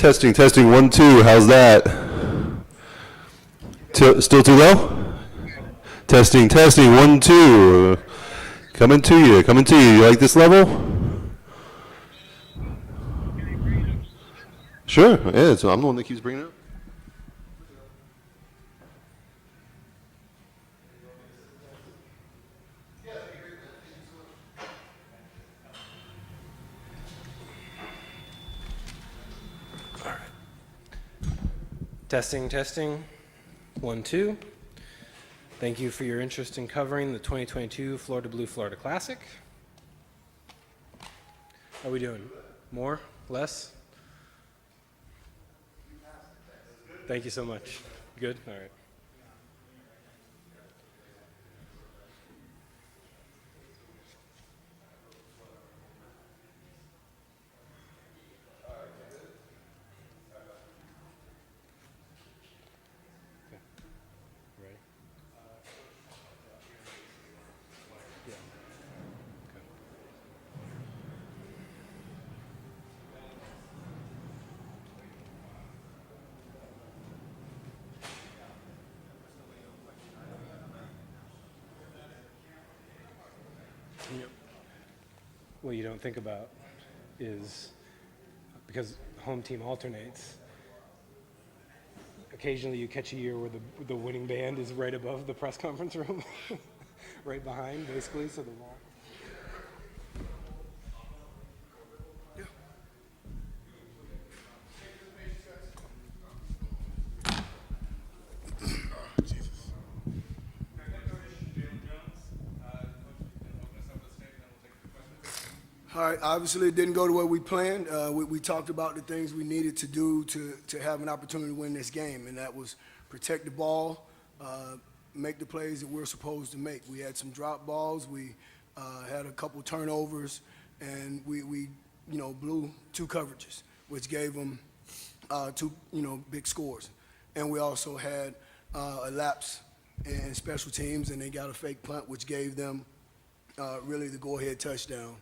Testing, testing, 1, 2. How's that? Still too low? Testing, testing, 1, 2. Coming to you, coming to you. You like this level? Sure, yeah, so I'm the one that keeps bringing it up. Testing, testing, 1, 2. Thank you for your interest in covering the 2022 Florida Blue Florida Classic. How are we doing? More? Less? Thank you so much. Good? All right. What you don't think about is, because home team alternates, occasionally you catch a year where the winning band is right above the press conference room, right behind, basically, so the wall. All right, obviously it didn't go the way we planned. We talked about the things we needed to do to have an opportunity to win this game, and that was protect the ball, make the plays that we're supposed to make. We had some drop balls, we had a couple turnovers, and we blew 2 coverages, which gave them 2 big scores. And we also had a lapse in special teams, and they got a fake punt, which gave them really the go-ahead touchdown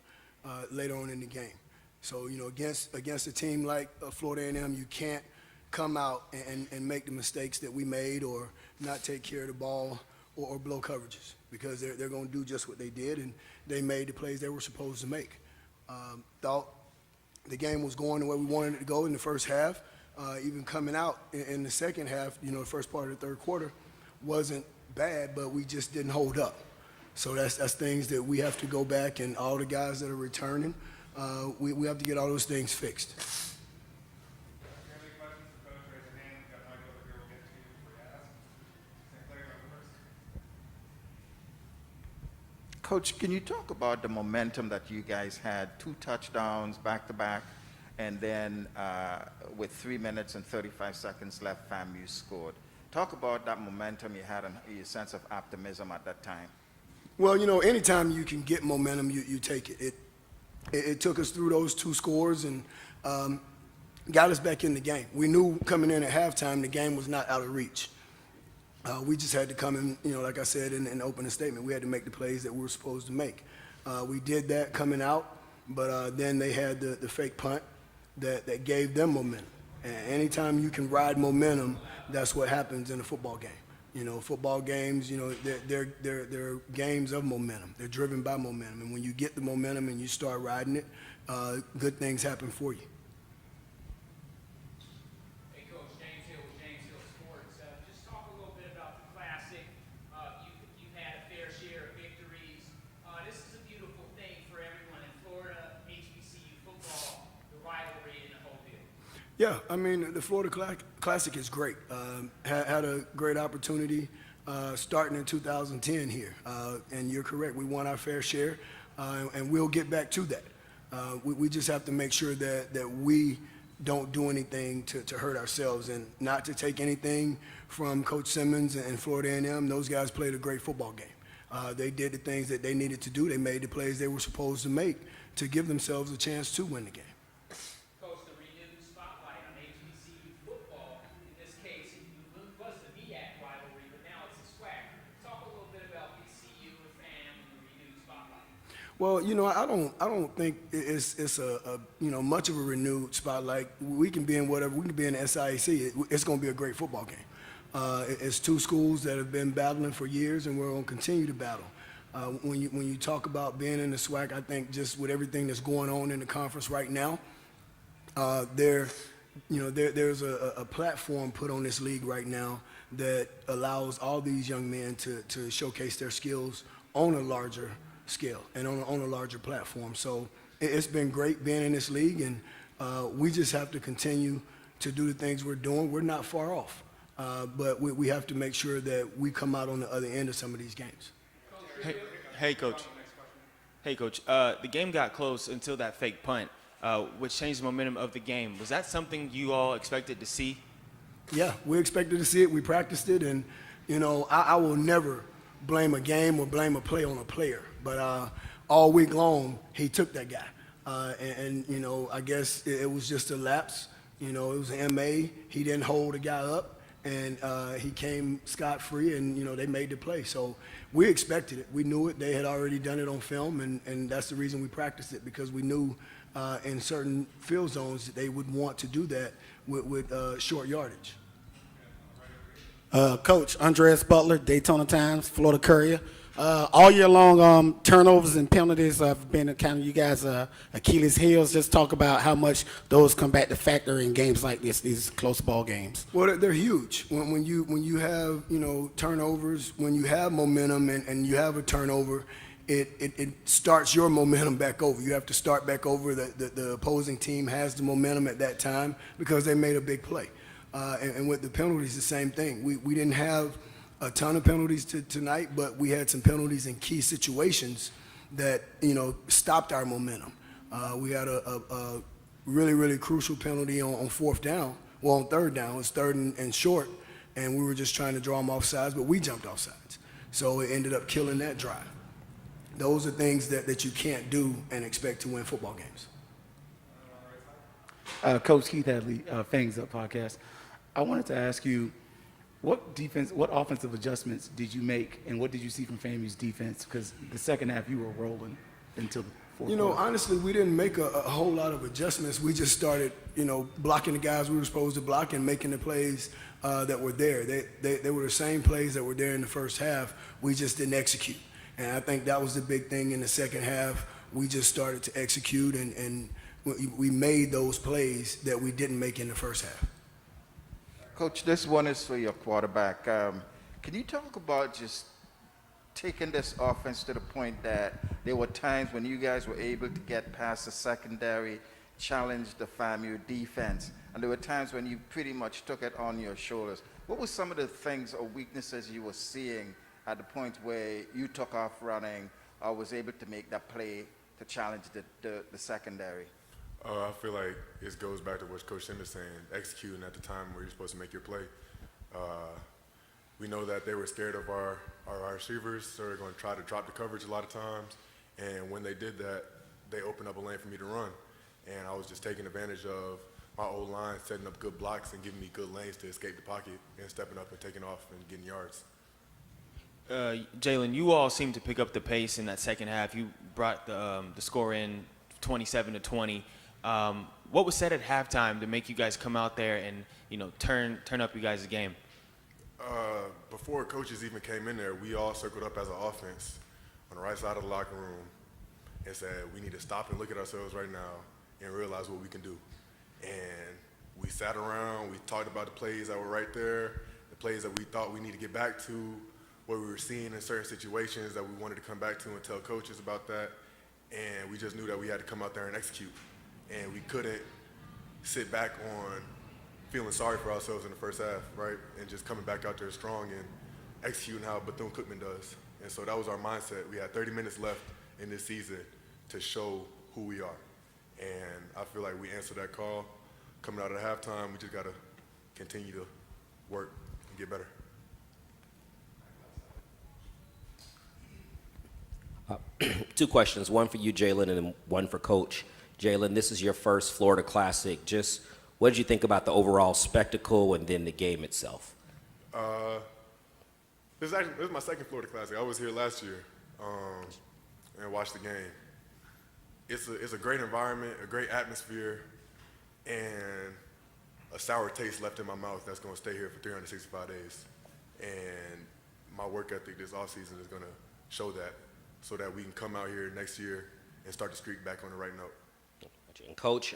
later on in the game. So, against a team like Florida A&M, you can't come out and make the mistakes that we made or not take care of the ball or blow coverages, because they're going to do just what they did, and they made the plays they were supposed to make. Thought the game was going the way we wanted it to go in the first half. Even coming out in the second half, the first part of the third quarter wasn't bad, but we just didn't hold up. So that's things that we have to go back, and all the guys that are returning, we have to get all those things fixed. Coach, can you talk about the momentum that you guys had? 2 touchdowns back-to-back, and then with 3 minutes and 35 seconds left, FAMU scored. Talk about that momentum you had and your sense of optimism at that time. Well, anytime you can get momentum, you take it. It took us through those 2 scores and got us back in the game. We knew coming in at halftime the game was not out of reach. We just had to come in, like I said in the opening statement, we had to make the plays that we were supposed to make. We did that coming out, but then they had the fake punt that gave them momentum. And anytime you can ride momentum, that's what happens in a football game. Football games, they're games of momentum. They're driven by momentum. And when you get the momentum and you start riding it, good things happen for you. Hey, Coach, James Hill with James Hill Sports. Just talk a little bit about the Classic. You've had a fair share of victories. This is a beautiful thing for everyone in Florida, HBCU football, the rivalry, and the whole deal. Yeah, the Florida Classic is great. Had a great opportunity starting in 2010 here. And you're correct, we won our fair share, and we'll get back to that. We just have to make sure that we don't do anything to hurt ourselves, and not to take anything from Coach Simmons and Florida A&M. Those guys played a great football game. They did the things that they needed to do. They made the plays they were supposed to make to give themselves a chance to win the game. Well, I don't think it's a much of a renewed spotlight. We can be in whatever. We can be in the SIAC. It's going to be a great football game. It's two schools that have been battling for years, and we're going to continue to battle. When you talk about being in the SWAC, I think just with everything that's going on in the conference right now, there's a platform put on this league right now that allows all these young men to showcase their skills on a larger scale and on a larger platform. So it's been great being in this league, and we just have to continue to do the things we're doing. We're not far off, but we have to make sure that we come out on the other end of some of these games. Hey, Coach. Hey, Coach. The game got close until that fake punt, which changed the momentum of the game. Was that something you all expected to see? Yeah, we expected to see it. We practiced it, and I will never blame a game or blame a play on a player. But all week long, he took that guy, and I guess it was just a lapse. It was an MA. He didn't hold the guy up, and he came scot-free, and they made the play. So we expected it. We knew it. They had already done it on film, and that's the reason we practiced it, because we knew in certain field zones that they would want to do that with short yardage. Coach, Andreas Butler, Daytona Times, Florida Courier. All year long, turnovers and penalties have been kind of you guys' Achilles' heels. Just talk about how much those come back to factor in games like this, these close ball games. Well, they're huge. When you have turnovers, when you have momentum and you have a turnover, it starts your momentum back over. You have to start back over. The opposing team has the momentum at that time because they made a big play. And with the penalties, the same thing. We didn't have a ton of penalties tonight, but we had some penalties in key situations that stopped our momentum. We had a really, really crucial penalty on fourth down. Well, on third down, it was third and short, and we were just trying to draw them off sides, but we jumped off sides. So it ended up killing that drive. Those are things that you can't do and expect to win football games. Coach Keith Hadley, Fangs Up podcast. I wanted to ask you, what offensive adjustments did you make, and what did you see from FAMU's defense? Because the second half you were rolling until the fourth quarter. Honestly, we didn't make a whole lot of adjustments. We just started, blocking the guys we were supposed to block and making the plays that were there. They were the same plays that were there in the first half. We just didn't execute. And I think that was the big thing in the second half. We just started to execute, and we made those plays that we didn't make in the first half. Coach, this one is for your quarterback. Can you talk about just taking this offense to the point that there were times when you guys were able to get past the secondary, challenge the FAMU defense, and there were times when you pretty much took it on your shoulders. What were some of the things or weaknesses you were seeing at the point where you took off running or was able to make that play to challenge the secondary? I feel like it goes back to what Coach Sim is saying, executing at the time where you're supposed to make your play. We know that they were scared of our receivers, so they're going to try to drop the coverage a lot of times. And when they did that, they opened up a lane for me to run. And I was just taking advantage of my old line, setting up good blocks and giving me good lanes to escape the pocket and stepping up and taking off and getting yards. Jalen, you all seemed to pick up the pace in that second half. You brought the score in 27-20. What was said at halftime to make you guys come out there and turn up you guys' game? Before coaches even came in there, we all circled up as an offense on the right side of the locker room and said we need to stop and look at ourselves right now and realize what we can do. And we sat around, we talked about the plays that were right there, the plays that we thought we need to get back to, what we were seeing in certain situations that we wanted to come back to and tell coaches about that. And we just knew that we had to come out there and execute. And we couldn't sit back on feeling sorry for ourselves in the first half, right? And just coming back out there strong and executing how Bethune-Cookman does. And so that was our mindset. We had 30 minutes left in this season to show who we are. And I feel like we answered that call. Coming out of halftime, we just got to continue to work and get better. Two questions, one for you, Jalen, and one for Coach. Jalen, this is your first Florida Classic. Just what did you think about the overall spectacle and then the game itself? This is my second Florida Classic. I was here last year and watched the game. it's a great environment, a great atmosphere, and a sour taste left in my mouth that's going to stay here for 365 days. And my work ethic this offseason is going to show that, so that we can come out here next year and start the streak back on the right note. And Coach,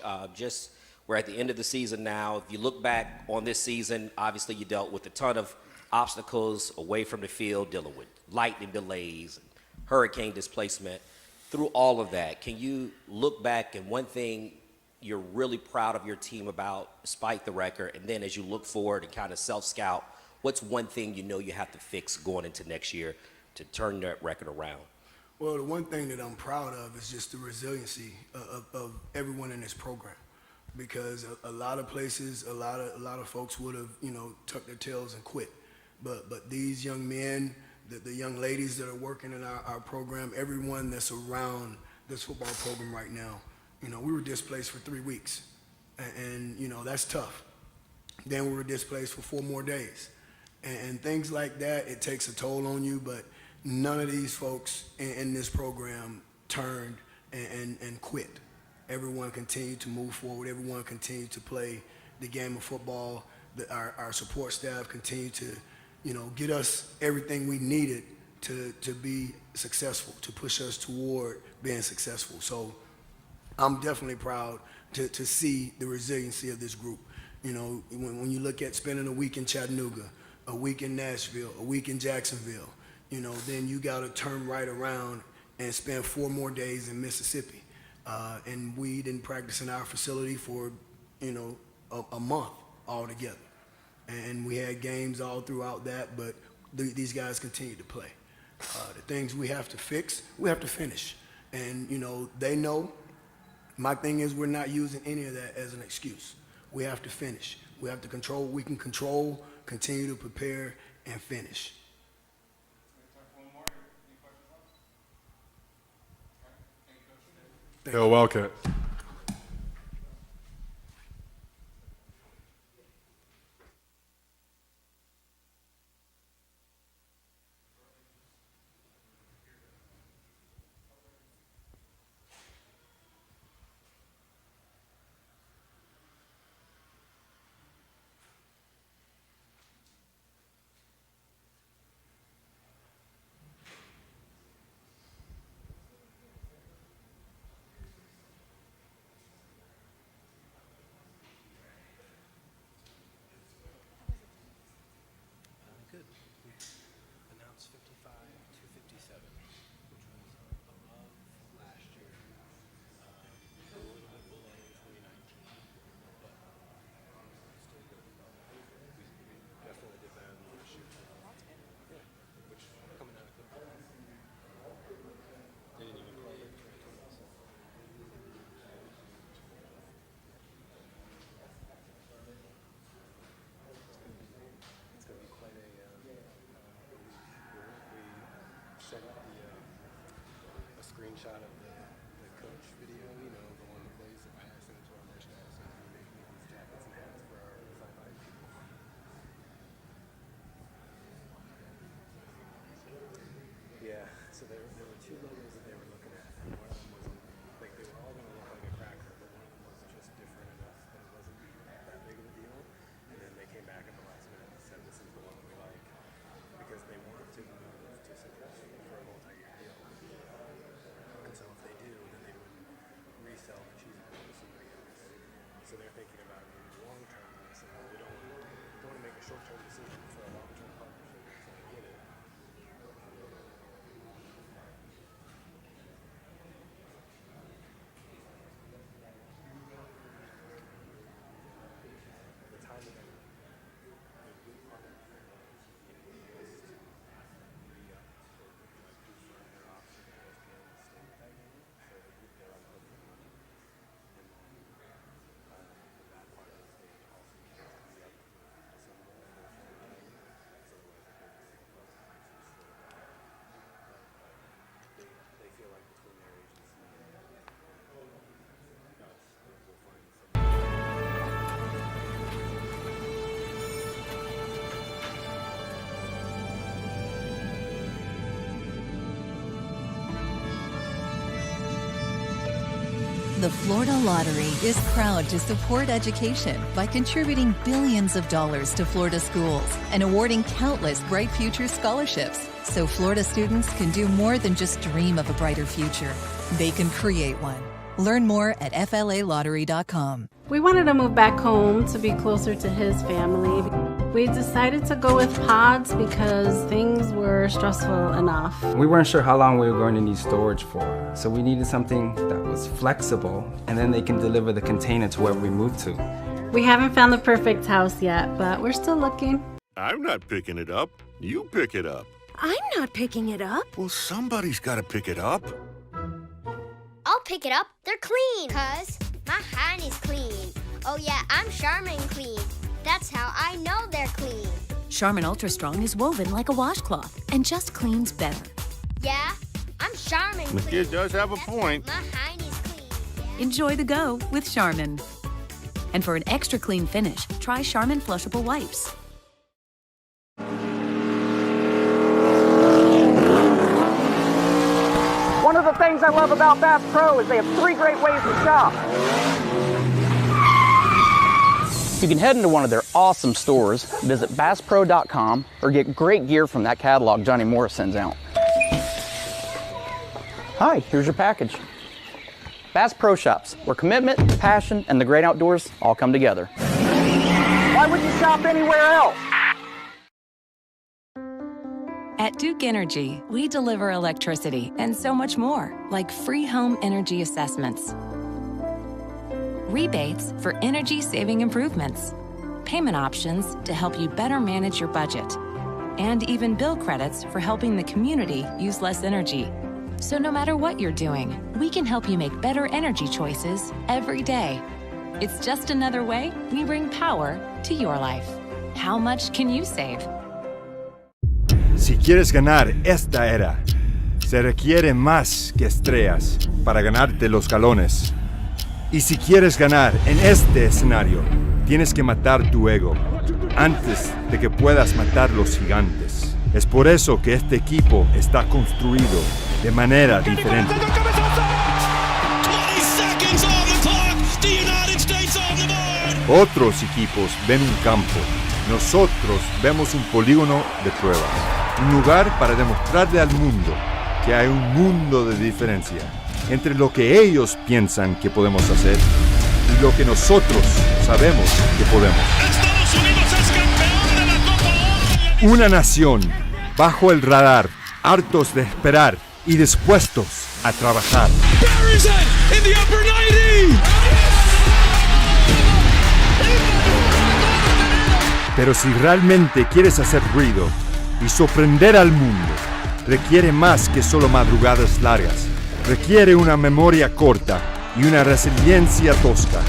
we're at the end of the season now. If you look back on this season, obviously you dealt with a ton of obstacles away from the field, dealing with lightning delays, hurricane displacement. Through all of that, can you look back and one thing you're really proud of your team about, despite the record, and then as you look forward and kind of self-scout, what's one thing you know you have to fix going into next year to turn that record around? Well, the one thing that I'm proud of is just the resiliency of everyone in this program, because a lot of places, a lot of folks would have, tucked their tails and quit, but these young men, the young ladies that are working in our program, everyone that's around this football program right now, we were displaced for 3 weeks, and that's tough. Then we were displaced for 4 more days, and things like that. It takes a toll on you, but none of these folks in this program turned and quit. Everyone continued to move forward. Everyone continued to play the game of football. Our support staff continued to, get us everything we needed to be successful, to push us toward being successful. So I'm definitely proud to see the resiliency of this group. When you look at spending a week in Chattanooga, a week in Nashville, a week in Jacksonville, then you got to turn right around and spend 4 more days in Mississippi. And we didn't practice in our facility for, a month altogether. And we had games all throughout that, but these guys continued to play. The things we have to fix, we have to finish. And, they know. My thing is, we're not using any of that as an excuse. We have to finish. We have to control what we can control, continue to prepare, and finish. Hell Wildcat. Good. Announced 55 to 57, which was above last year, a little bit below 2019, but still good. We definitely did better than last year. Yeah, which coming out of Cooper. They didn't even play in 2020. It's going to be quite a. We sent a screenshot of the coach video, the one that plays the pass into our merchandise, and we make these jackets and hats for our sideline people. Yeah, so there were 2 logos that they were looking at, and one of them was like they were all going to look like a cracker, but one of them was just different enough that it wasn't that big of a deal. And then they came back at the last minute and said, "This is the one we like," because they wanted to move to success for a multi-year deal. And so if The Florida Lottery is proud to support education by contributing billions of dollars to Florida schools and awarding countless Bright Future scholarships so Florida students can do more than just dream of a brighter future. They can create one. Learn more at flalottery.com. We wanted to move back home to be closer to his family. We decided to go with pods because things were stressful enough. We weren't sure how long we were going to need storage for, so we needed something that was flexible, and then they can deliver the container to wherever we move to. We haven't found the perfect house yet, but we're still looking. I'm not picking it up. You pick it up. I'm not picking it up. Well, somebody's got to pick it up. I'll pick it up. They're clean. 'Cause my hand is clean. Oh yeah, I'm Charmin Clean. That's how I know they're clean. Charmin Ultra Strong is woven like a washcloth and just cleans better. Yeah, I'm Charmin The Clean. kid does have a point. My hand is clean. Yeah. Enjoy the go with Charmin. And for an extra clean finish, try Charmin Flushable Wipes. One of the things I love about Bass Pro is they have 3 great ways to shop. You can head into one of their awesome stores, visit BassPro.com, or get great gear from that catalog Johnny Morris sends out. Hi, here's your package. Bass Pro Shops, where commitment, passion, and the great outdoors all come together. Why would you shop anywhere else? At Duke Energy, we deliver electricity and so much more, like free home energy assessments, rebates for energy-saving improvements, payment options to help you better manage your budget, and even bill credits for helping the community use less energy. So no matter what you're doing, we can help you make better energy choices every day. It's just another way we bring power to your life. How much can you save? Si quieres ganar esta era, se requiere más que estrellas para ganarte los galones. Y si quieres ganar en este escenario, tienes que matar tu ego antes de que puedas matar los gigantes. Es por eso que este equipo está construido de manera diferente. Otros equipos ven un campo, nosotros vemos un polígono de pruebas. Un lugar para demostrarle al mundo que hay un mundo de diferencia entre lo que ellos piensan que podemos hacer y lo que nosotros sabemos que podemos. ¡Estados Unidos es campeón de la Copa Oro! Una nación bajo el radar, hartos de esperar y dispuestos a trabajar. Buries it in the upper 90! Pero si realmente quieres hacer ruido y sorprender al mundo, requiere más que solo madrugadas largas. Requiere una memoria corta y una resiliencia tosca.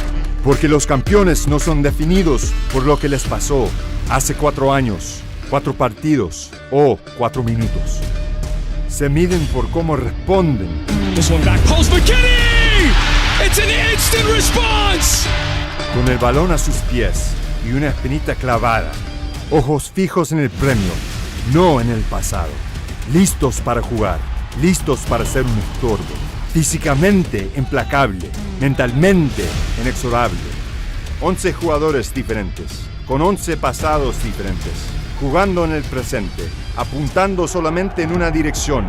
Porque los campeones no son definidos por lo que les pasó hace 4 años, 4 partidos o 4 minutos. Se miden por cómo responden. This one back post McKinney! It's an instant response! Con el balón a sus pies y una espinita clavada. Ojos fijos en el premio, no en el pasado. Listos para jugar, listos para ser un estorbo. Físicamente implacable, mentalmente inexorable. 11 jugadores diferentes, con 11 pasados diferentes, jugando en el presente, apuntando solamente en una dirección.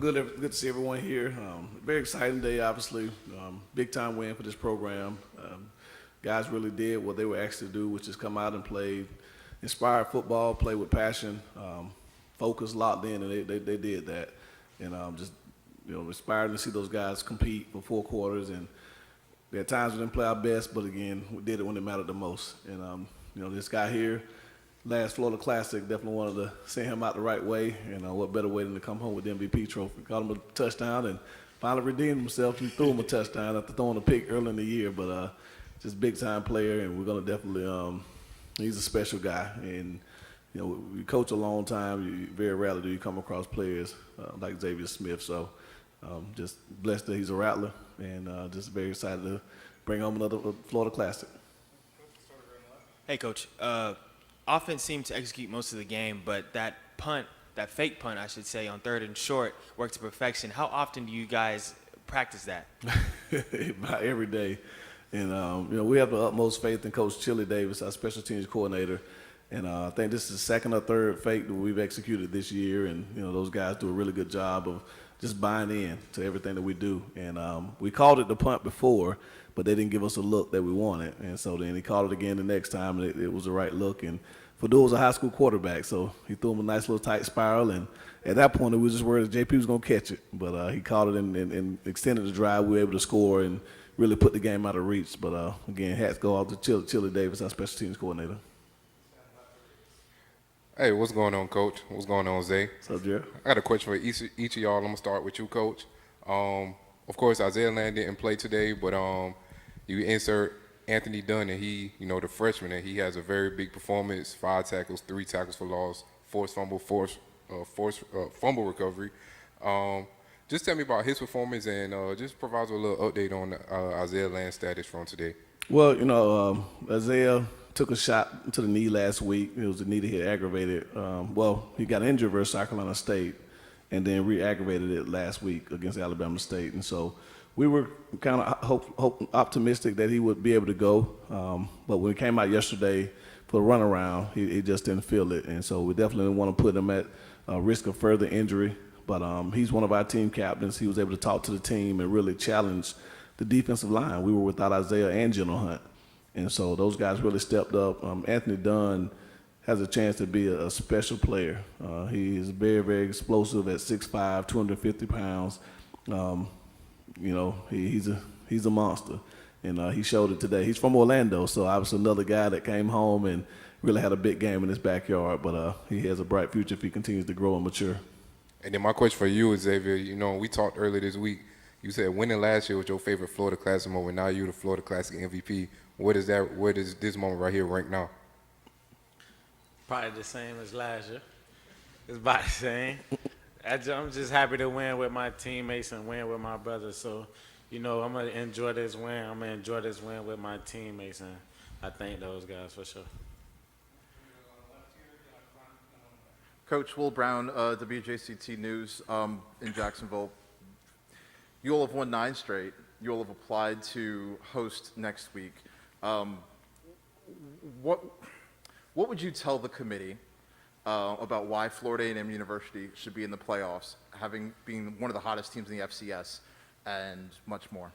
Good to see everyone here. Very exciting day, obviously. Big time win for this program. Guys really did what they were asked to do, which is come out and play inspired football, play with passion, focus, locked in, and they did that. And just inspired to see those guys compete for 4 quarters. And there are times we didn't play our best, but again, we did it when it mattered the most. And this guy here, last Florida Classic, definitely wanted to send him out the right way. And what better way than to come home with the MVP trophy? Got him a touchdown and finally redeemed himself. He threw him a touchdown after throwing a pick early in the year, but just big time player, and we're gonna definitely. He's a special guy, and we coach a long time. Very rarely do you come across players like Xavier Smith. So just blessed that he's a Rattler, and just very excited to bring home another Florida Classic. Hey, Coach. Offense seemed to execute most of the game, but that punt, that fake punt, I should say, on 3rd and short, worked to perfection. How often do you guys practice that? About every day. And, we have the utmost faith in Coach Chili Davis, our special teams coordinator. And I think this is the 2nd or 3rd fake that we've executed this year. And, those guys do a really good job of just buying in to everything that we do. And we called it the punt before, but they didn't give us a look that we wanted. And so then he called it again the next time, and it was the right look. And Fadul was a high school quarterback, so he threw him a nice little tight spiral. And at that point, we were just worried that JP was going to catch it. But he called it and extended the drive. We were able to score and really put the game out of reach. But, again, hats go off to Chili Davis, our special teams coordinator. Hey, what's going on, Coach? What's going on, Zay? What's up, Jared? I got a question for each of y'all. I'm going to start with you, Coach. Of course, Isaiah Land didn't play today, but you insert Anthony Dunn, and he, the freshman, and he has a very big performance, 5 tackles, 3 tackles for loss, forced fumble recovery. Just tell me about his performance and just provide us a little update on Isaiah Land's status from today. Well, Isaiah took a shot to the knee last week. It was a knee that he had aggravated. He got injured versus South Carolina State and then re-aggravated it last week against Alabama State. And so we were kind of optimistic that he would be able to go. But when he came out yesterday for the runaround, he just didn't feel it. And so we definitely didn't want to put him at risk of further injury. But he's one of our team captains. He was able to talk to the team and really challenge the defensive line. We were without Isaiah and General Hunt. And so those guys really stepped up. Anthony Dunn has a chance to be a special player. He is very, very explosive at 6'5", 250 pounds. He's a monster. And he showed it today. He's from Orlando, so obviously another guy that came home and really had a big game in his backyard. But he has a bright future if he continues to grow and mature. And then my question for you is, Xavier, we talked earlier this week. You said winning last year was your favorite Florida Classic moment. Now you're the Florida Classic MVP. Where does this moment right here rank now? Probably the same as last year. It's about the same. I'm just happy to win with my teammates and win with my brothers. So, I'm going to enjoy this win. I'm going to enjoy this win with my teammates, and I thank those guys for sure. Coach Will Brown, WJCT News in Jacksonville. You all have won 9 straight. You all have applied to host next week. What would you tell the committee about why Florida A&M University should be in the playoffs, having been one of the hottest teams in the FCS, and much more?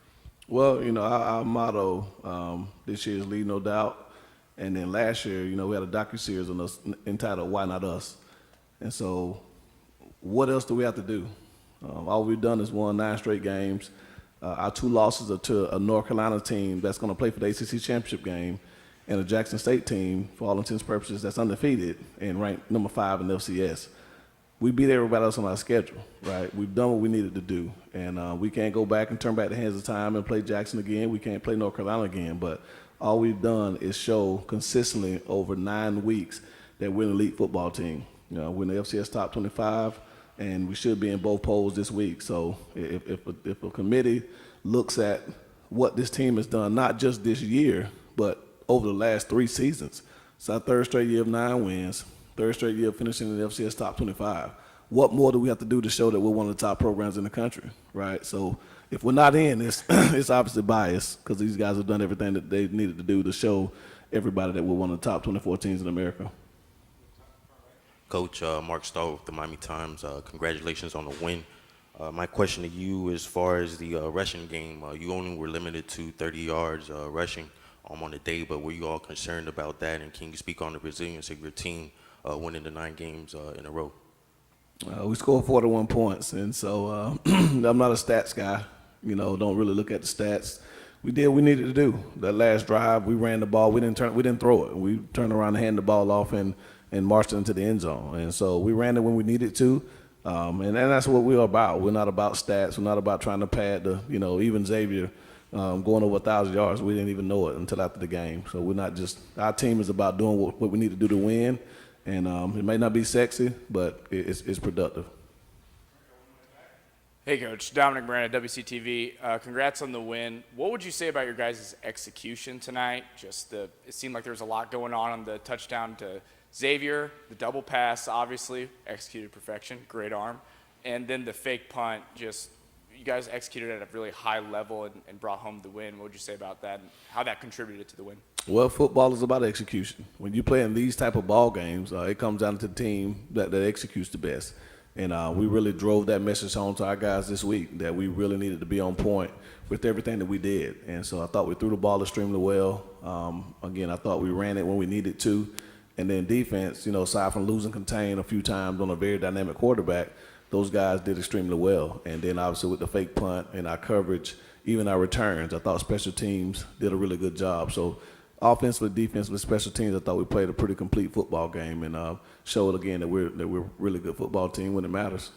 Well, our motto this year is Leave No Doubt. And then last year, we had a docuseries on us entitled Why Not Us? And so what else do we have to do? All we've done is won 9 straight games. Our 2 losses are to a North Carolina team that's going to play for the ACC championship game and a Jackson State team, for all intents and purposes, that's undefeated and ranked number 5 in the FCS. We beat everybody else on our schedule, right? We've done what we needed to do. And we can't go back and turn back the hands of time and play Jackson again. We can't play North Carolina again. But all we've done is show consistently over 9 weeks that we're an elite football team. We're in the FCS top 25, and we should be in both polls this week. So if a committee looks at what this team has done, not just this year, but over the last 3 seasons, it's our 3rd straight year of 9 wins, 3rd straight year of finishing in the FCS top 25. What more do we have to do to show that we're one of the top programs in the country, right? So if we're not in, it's obviously biased, because these guys have done everything that they needed to do to show everybody that we're one of the top 24 teams in America. Coach, Mark Stahl with the Miami Times. Congratulations on the win. My question to you, as far as the rushing game, you only were limited to 30 yards rushing on the day, but were you all concerned about that? And can you speak on the resilience of your team winning the 9 games in a row? We scored 41 points, and so I'm not a stats guy. You know, don't really look at the stats. We did what we needed to do. That last drive, we ran the ball. We didn't throw it. We turned around and handed the ball off and marched it into the end zone. And so we ran it when we needed to, and that's what we're about. We're not about stats. We're not about trying to pad even Xavier going over 1,000 yards. We didn't even know it until after the game. So we're not just – our team is about doing what we need to do to win, and it may not be sexy, but it's productive. Hey, Coach. Dominic Moran at WCTV. Congrats on the win. What would you say about your guys' execution tonight? It seemed like there was a lot going on the touchdown to Xavier, the double pass, obviously, executed perfection, great arm. And then the fake punt, you guys executed at a really high level and brought home the win. What would you say about that and how that contributed to the win? Well, football is about execution. When you play in these type of ball games, it comes down to the team that executes the best. And we really drove that message home to our guys this week that we really needed to be on point with everything that we did. And so I thought we threw the ball extremely well. Again, I thought we ran it when we needed to. And then defense, aside from losing contain a few times on a very dynamic quarterback, those guys did extremely well. And then obviously with the fake punt and our coverage, even our returns, I thought special teams did a really good job. So offensively, defensively, special teams, I thought we played a pretty complete football game and showed again that we're a really good football team when it matters.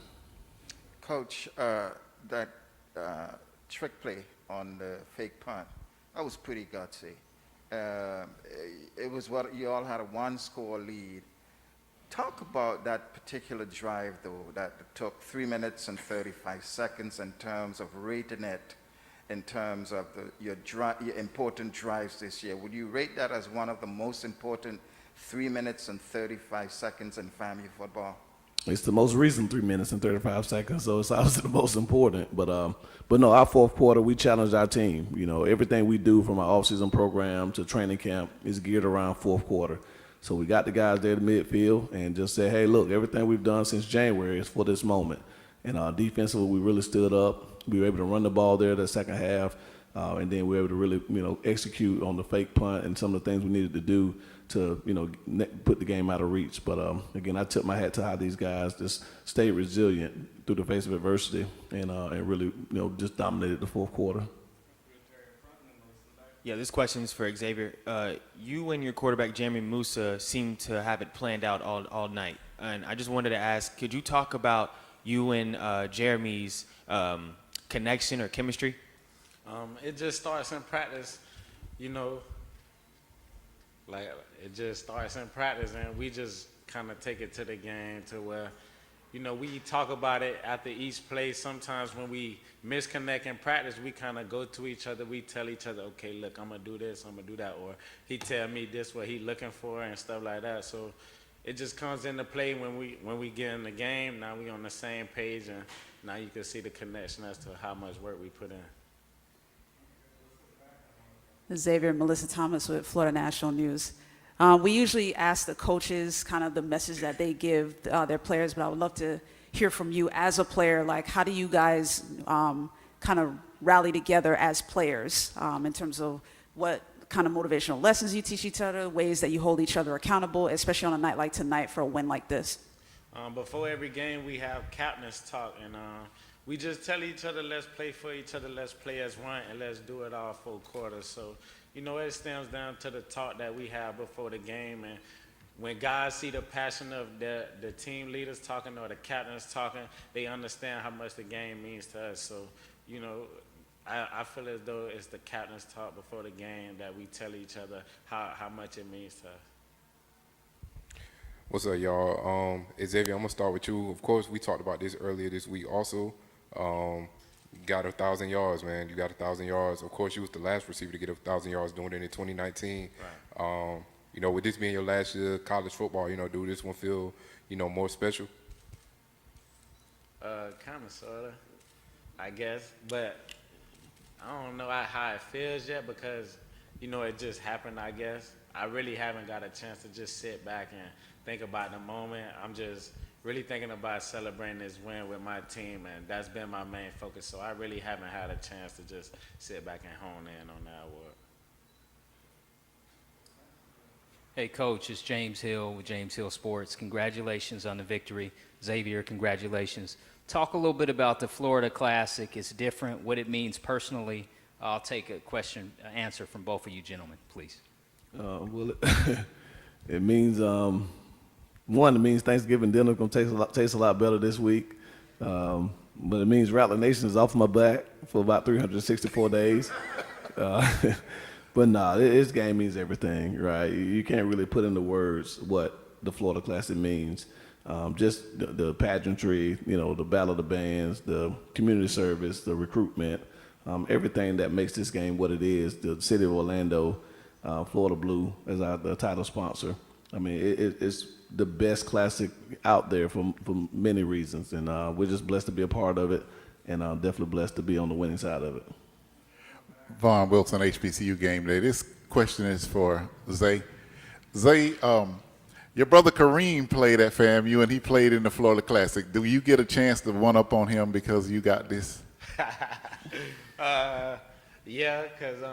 Coach, that trick play on the fake punt, that was pretty gutsy. It was what you all had a 1-score lead. Talk about that particular drive, though, that took 3 minutes and 35 seconds in terms of rating it, in terms of your important drives this year. Would you rate that as one of the most important 3 minutes and 35 seconds in FAMU football? It's the most recent 3 minutes and 35 seconds, so it's obviously the most important. But no, our fourth quarter, we challenged our team. Everything we do from our offseason program to training camp is geared around fourth quarter. So we got the guys there in the midfield and just said, hey, look, everything we've done since January is for this moment. And defensively, we really stood up. We were able to run the ball there the second half, and then we were able to really, execute on the fake punt and some of the things we needed to do to, put the game out of reach. But again, I tip my hat to how these guys just stayed resilient through the face of adversity and really, just dominated the fourth quarter. Yeah, this question is for Xavier. You and your quarterback, Jeremy Musa, seem to have it planned out all night. And I just wanted to ask, could you talk about you and Jeremy's connection or chemistry? It just starts in practice, like it just starts in practice, and we just kind of take it to the game to where, we talk about it after each play. Sometimes when we misconnect in practice, we kind of go to each other. We tell each other, okay, look, I'm going to do this, I'm going to do that. Or he tell me this, what he looking for and stuff like that. So it just comes into play when we get in the game. Now we on the same page, and now you can see the connection as to how much work we put in. Xavier, Melissa Thomas with Florida National News. We usually ask the coaches kind of the message that they give their players, but I would love to hear from you as a player. Like, how do you guys kind of rally together as players in terms of what kind of motivational lessons you teach each other, ways that you hold each other accountable, especially on a night like tonight for a win like this? Before every game, we have captain's talk, and we just tell each other, let's play for each other, let's play as one, and let's do it all full quarters. So, it stems down to the talk that we have before the game. And when guys see the passion of the team leaders talking or the captains talking, they understand how much the game means to us. So, I feel as though it's the captain's talk before the game that we tell each other how much it means to us. What's up, y'all? Xavier, I'm going to start with you. Of course, we talked about this earlier this week also. You got 1,000 yards, man. You got 1,000 yards. Of course, you was the last receiver to get 1,000 yards doing it in 2019. Right. With this being your last year of college football, do this one feel, more special? Kind of, sort of, I guess. But I don't know how it feels yet because, it just happened, I guess. I really haven't got a chance to just sit back and think about the moment. I'm just really thinking about celebrating this win with my team, and that's been my main focus. So I really haven't had a chance to just sit back and hone in on that award. Hey, Coach, it's James Hill with James Hill Sports. Congratulations on the victory. Xavier, congratulations. Talk a little bit about the Florida Classic. It's different, what it means personally. I'll take a answer from both of you gentlemen, please. Well, it means, one, it means Thanksgiving dinner is going to taste a lot better this week. But it means Rattler Nation is off my back for about 364 days. But nah, this game means everything, right? You can't really put into words what the Florida Classic means. Just the pageantry, the battle of the bands, the community service, the recruitment, everything that makes this game what it is. The city of Orlando, Florida Blue as the title sponsor. I mean, it's the best classic out there for many reasons, and we're just blessed to be a part of it, and definitely blessed to be on the winning side of it. Vaughn Wilson, HBCU Game Day. This question is for Zay. Zay, your brother Kareem played at FAMU, and he played in the Florida Classic. Do you get a chance to one up on him because you got this? Yeah, because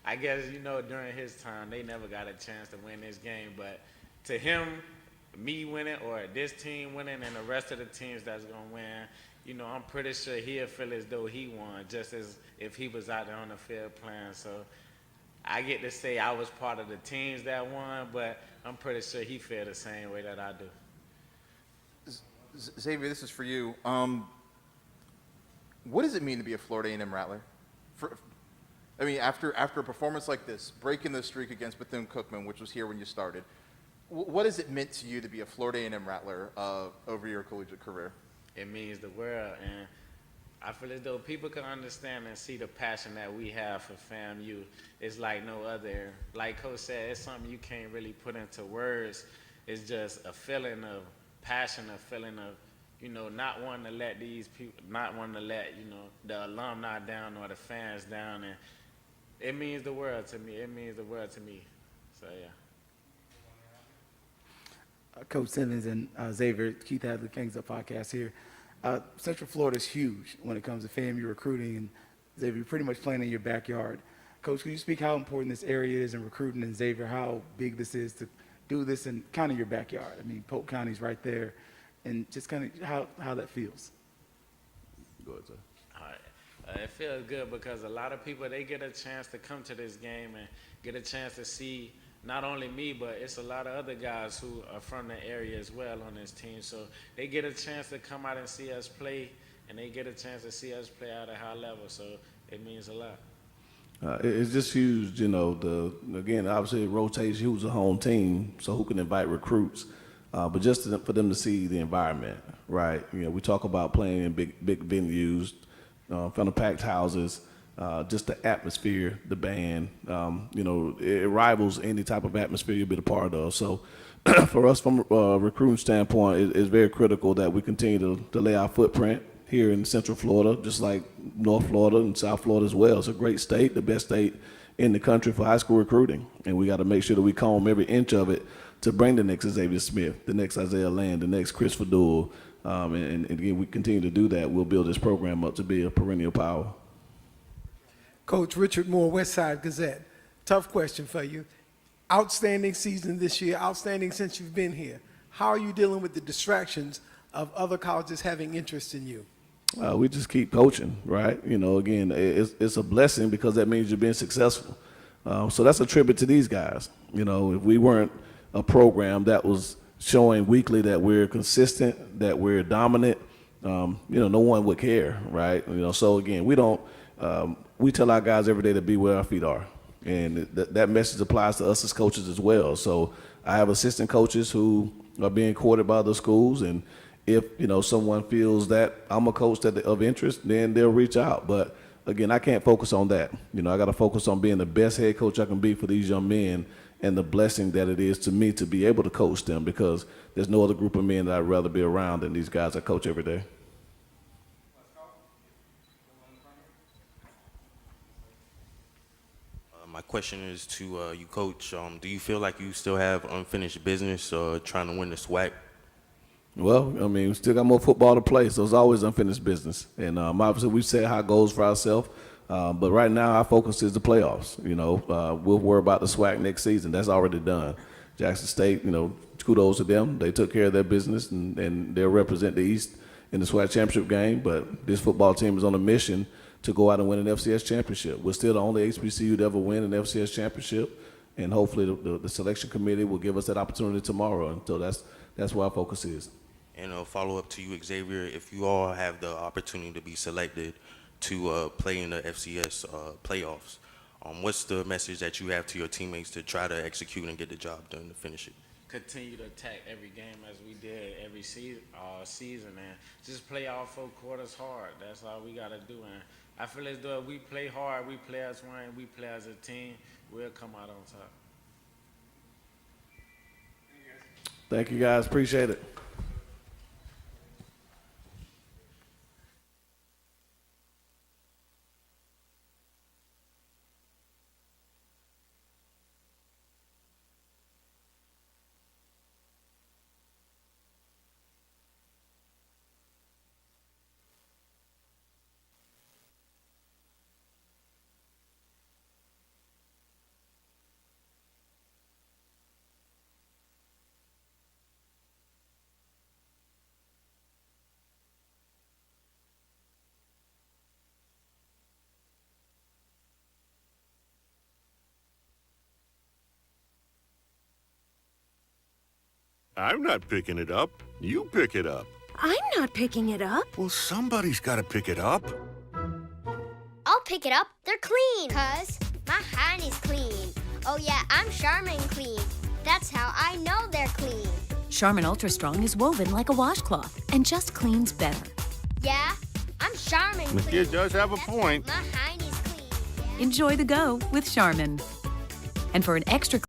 I guess, during his time, they never got a chance to win this game. But to him, me winning or this team winning and the rest of the teams that's going to win, I'm pretty sure he'll feel as though he won, just as if he was out there on the field playing. So I get to say I was part of the teams that won, but I'm pretty sure he feel the same way that I do. Xavier, this is for you. What does it mean to be a Florida A&M Rattler? After a performance like this, breaking the streak against Bethune-Cookman, which was here when you started, what has it meant to you to be a Florida A&M Rattler over your collegiate career? It means the world, and I feel as though people can understand and see the passion that we have for FAMU. It's like no other. Like Coach said, it's something you can't really put into words. It's just a feeling of passion, a feeling of, not wanting to let these people, not wanting to let, the alumni down or the fans down. And it means the world to me. It means the world to me. So, yeah. Coach Simmons and Xavier, Keith Hadley, Kings Up Podcast here. Central Florida is huge when it comes to FAMU recruiting, and Xavier, you're pretty much playing in your backyard. Coach, can you speak how important this area is in recruiting, and Xavier, how big this is to do this in kind of your backyard? I mean, Polk County's right there, and just kind of how that feels. Go ahead, sir. All right. It feels good because a lot of people, they get a chance to come to this game and get a chance to see not only me, but it's a lot of other guys who are from the area as well on this team. So they get a chance to come out and see us play, and they get a chance to see us play at a high level. So it means a lot. It's just huge, again, obviously it rotates who's a home team, so who can invite recruits. But just for them to see the environment, right? We talk about playing in big venues, front of packed houses, just the atmosphere, the band, it rivals any type of atmosphere you'll be a part of. So for us from a recruiting standpoint, it's very critical that we continue to lay our footprint here in Central Florida, just like North Florida and South Florida as well. It's a great state, the best state in the country for high school recruiting. And we got to make sure that we comb every inch of it to bring the next Xavier Smith, the next Isaiah Land, the next Chris Fadul. And again, we continue to do that. We'll build this program up to be a perennial power. Coach Richard Moore, West Side Gazette. Tough question for you. Outstanding season this year, outstanding since you've been here. How are you dealing with the distractions of other colleges having interest in you? We just keep coaching, right? Again, it's a blessing because that means you're being successful. So that's a tribute to these guys. If we weren't a program that was showing weekly that we're consistent, that we're dominant, no one would care, right? So again, we tell our guys every day to be where our feet are. And that message applies to us as coaches as well. So I have assistant coaches who are being courted by other schools, and if someone feels that I'm a coach that of interest, then they'll reach out. But again, I can't focus on that. I got to focus on being the best head coach I can be for these young men, and the blessing that it is to me to be able to coach them, because there's no other group of men that I'd rather be around than these guys I coach every day. My question is to you, Coach. Do you feel like you still have unfinished business trying to win the SWAC? Well, I mean, we still got more football to play, so it's always unfinished business. And obviously, we've set high goals for ourselves. But right now, our focus is the playoffs. You know, we'll worry about the SWAC next season. That's already done. Jackson State, you know, kudos to them. They took care of their business, and they'll represent the East in the SWAC championship game. But this football team is on a mission to go out and win an FCS championship. We're still the only HBCU to ever win an FCS championship, and hopefully the selection committee will give us that opportunity tomorrow. And so that's where our focus is. And a follow-up to you, Xavier, if you all have the opportunity to be selected to play in the FCS playoffs, what's the message that you have to your teammates to try to execute and get the job done to finish it? Continue to attack every game as we did every season, and just play all 4 quarters hard. That's all we got to do. And I feel as though if we play hard, we play as one, we play as a team, we'll come out on top. Thank you, guys. Appreciate it. I'm not picking it up. You pick it up. I'm not picking it up. Well, somebody's got to pick it up. I'll pick it up. They're clean. 'Cause my hand is clean. Oh yeah, I'm Charmin clean. That's how I know they're clean. Charmin Ultra Strong is woven like a washcloth and just cleans better. Yeah, I'm Charmin clean. The kid does have a point. My hand is clean. Enjoy the go with Charmin. And for an extra